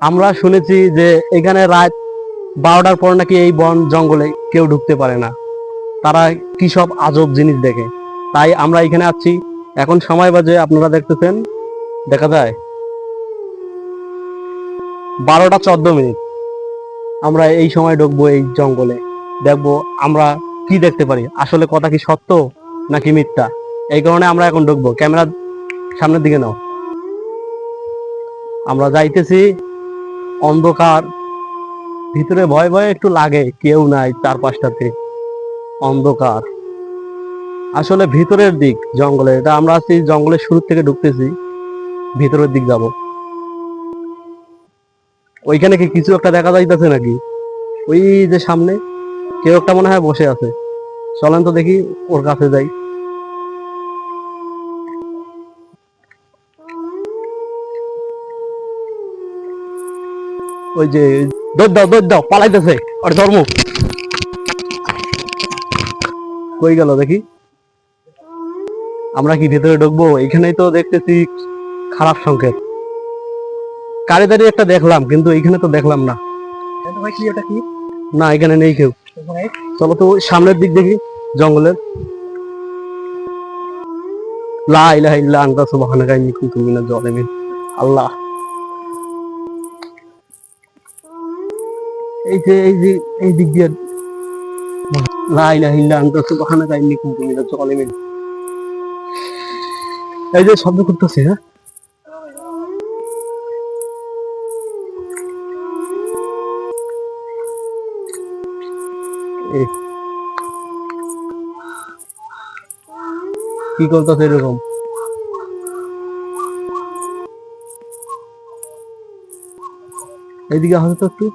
আমরা শুনেছি যে এখানে রাত 12টার পর নাকি এই বন জঙ্গলে কেউ ঢুকতে পারে না, তারা কি সব আজব জিনিস দেখে। তাই আমরা এখানে আছি। এখন সময় বাজে, আপনারা দেখতেছেন, দেখা যায় 12টা 14 মিনিট। আমরা এই সময় ঢুকবো এই জঙ্গলে, দেখবো আমরা কি দেখতে পারি, আসলে কথা কি সত্য নাকি মিথ্যা। এই কারণে আমরা এখন ঢুকবো। ক্যামেরা সামনের দিকে নাও। আমরা যাইতেছি, অন্ধকার, ভিতরে ভয় ভয় একটু লাগে, কেউ নাই চারপাশটাতে, অন্ধকার। আসলে ভিতরের দিক জঙ্গলে, এটা আমরা আছি জঙ্গলের শুরু থেকে ঢুকতেছি, ভিতরের দিক যাব। ওইখানে কি কিছু একটা দেখা যাইতেছে নাকি? ওই যে সামনে কেউ একটা মনে হয় বসে আছে। চলেন তো দেখি, ওর কাছে যাই। ওই যে দৌড় দাও, পালাইতেছে, আর ধর্ম কই গেল দেখি। আমরা কি ভেতরে ঢুকবো? এখানেই তো দেখতেছি খারাপ সংকেত। কারিদারি একটা দেখলাম, কিন্তু এখানে তো দেখলাম না। না, এখানে নেই কেউ। চলো তো সামনের দিক দেখি জঙ্গলের। লা ইলাহা ইল্লা আনতা সুবহানাকা ইন্নী কুনতু মিনাজ জালিমিন। আল্লাহ, এই যে এই দিক দিয়ে, লা ইলাহা ইল্লা আনতা সুবহানাকা ইন্নী কুনতু মিনাজ জালিমিন। এই যে শব্দ করতেছে, হ্যাঁ, কি করতেছে এরকম? এইদিকে হয়তো একটু,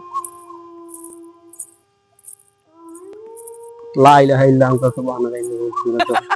লা ইলাহা ইল্লা আনতা সুবহানাকা ইন্নী কুনতু মিনাজ জালিমিন।